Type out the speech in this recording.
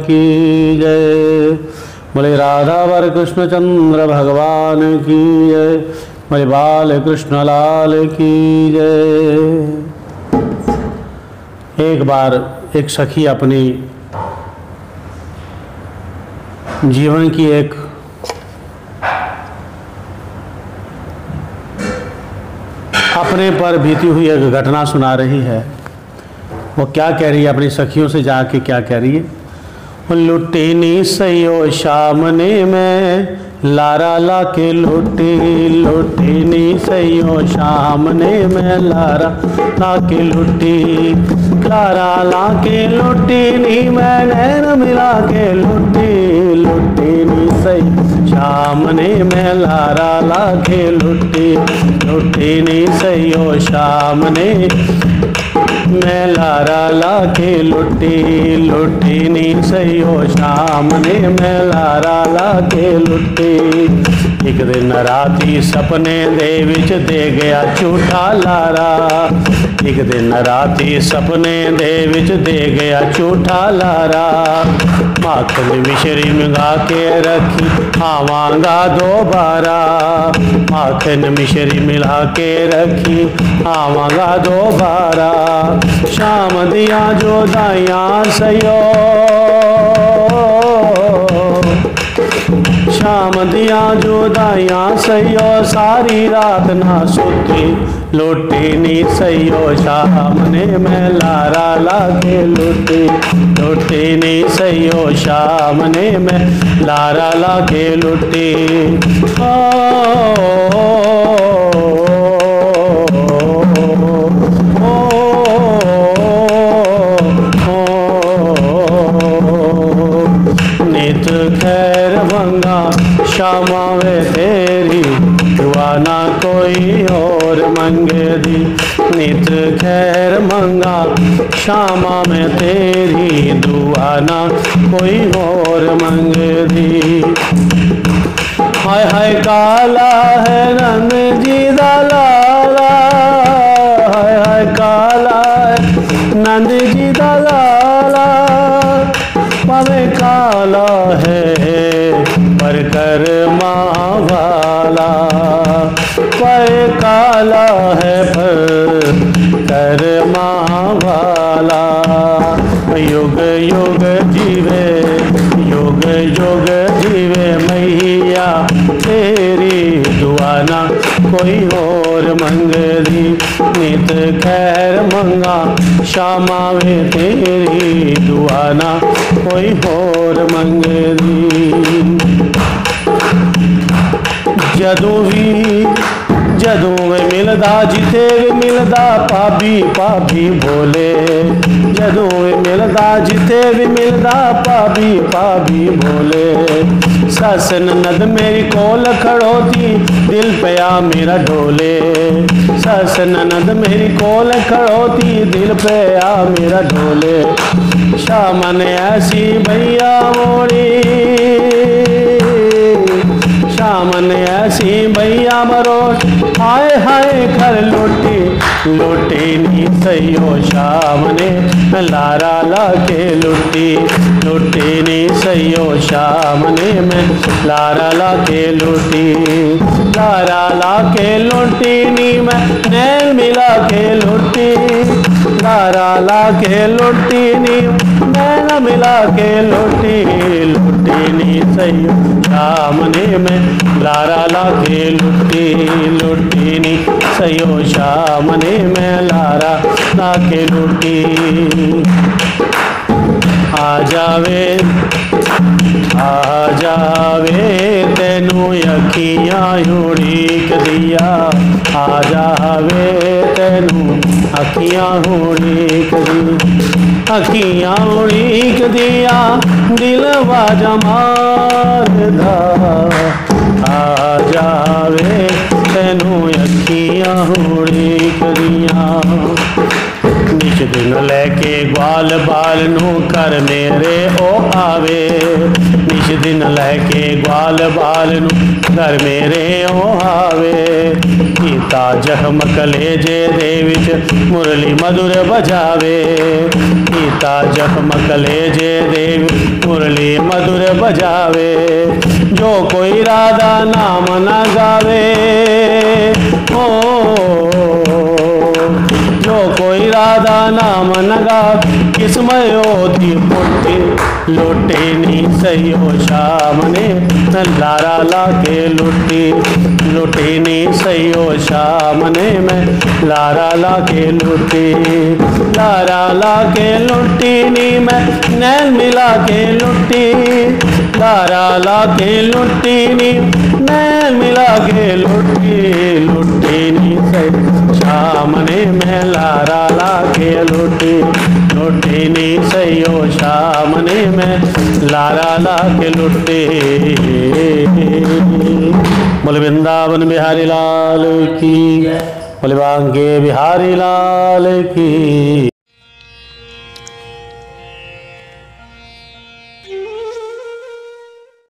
की जय। बोले राधा वर कृष्ण चंद्र भगवान की जय। बोले बाल कृष्ण लाल की जय। एक बार एक सखी अपनी जीवन की एक अपने पर बीती हुई एक घटना सुना रही है। वो क्या कह रही है, अपनी सखियों से जाके क्या कह रही है। लुटी नी सयो शामने में लारा ला के लुटी, लुटी नी सयो शामने में लारा ला के लुटी, लारा ला के लुटी नी मैं नैन मिला के लुटी, लुटी नी सही शामने में लारा ला के लुटी, लुटी नी सयो शामने मैं लारा ला के लुटी, लुटी नी सयो शामने मैं लारा ला के लुटी। एक दिन राती सपने दे विच दे गया झूठा लारा, एक दिन राती सपने दे विच दे गया झूठा लारा। माखन मिश्री मंगा के रखी आवांगा दोबारा, माखन मिश्री मिला के रखी आवांगा दोबारा। शाम दिया जो दाइया सयो, शाम दिया जो दाइया सयो सारी रात ना सोती, लुटी नी सयो शामने में लारा ला के लुटी, लुटी नी सयो शामने में लारा ला के लुटी। नित खैर मंगा शामा वे तेरी, दुआ ना कोई और मंगे दी। नित खैर मंगा शामा में तेरी, दुआ ना कोई और मंगे दी। हाय हाय काला है नंद जी दा लाला, हाय हाय काला है नंद जी दा लाला। पवे काला है पर कर्मा वाला, पवे काला है पर कर्मा वाला। युग युग जीवे, युग युग जीवे मैया तेरी, दुआ ना कोई और मंगदी। नित खैर मंगा शामा वे तेरी, दुआ ना कोई और मंगदी। जदों वे मिलदा जिथे वे मिलदा भाभी भाभी बोले, जदों वे मिलदा जिथे वे मिलदा भाभी भाभी बोले। सस ननद मेरी कोल खड़ोती दिल पिया मेरा ढोले, सस ननद मेरी कोल खड़ोती दिल पिया मेरा ढोले। शाम ने ऐसी भैया मोड़ी, शाम ने ऐसी भैया मरो, हाय हाय कर लुटी, लुटी नी सयो शाम ने लारा ला के लुटी, लुटी नी सयो शाम ने मैं लारा ला के लुटी, लारा ला के लुटी नी मैं नैन मिला के लुटी, लारा ला के लुटी नी नैन मिला के लुटी, लुटी नी सयो शाम ने मैं लारा ला के लुटी, लुटी नी सयो शाम ने मैं लारा ला के लुटी। आ जावे तेनू अखियां उड़ीक दिया, आ जावे तेनू अखियां उड़ीक दी, अखियां उड़ीक दिया दिल वाजा मारदा। आ जावे तेनू अखियां उड़ीक दिया, निच दिन लैके ग्वाल बाल नू कर मेरे ओ आवे, निच दिन लहके ग्वाल बाल नू घर मेरे ओ आवे। गीता जख्म कलेजे दे विच मुरली मधुर बजावे। गीता जख्म कलेजे दे विच मुरली मधुर बजावे। जो कोई राधा नाम न गावे, ओ जो कोई राधा नाम न गावे, किस्मय ओधी पुट्ठी लुटे नी सयो शाम ने लारा लाके लुटी। लुटी नी सयो शाम ने मैं लारा लाके लुटी। लारा लाके लुटी नी मैं नैन मिला के लुटी। लारा लाके लुटी नी नैन मिला के लुटी। लुटी नी सयो शाम ने मैं लारा लाके लुटी। लुटी नी सयो शाम ने मैं लारा लाके लुटी। बोले वृंदावन बिहारी लाल की, बोले बांके बिहारी लाल की।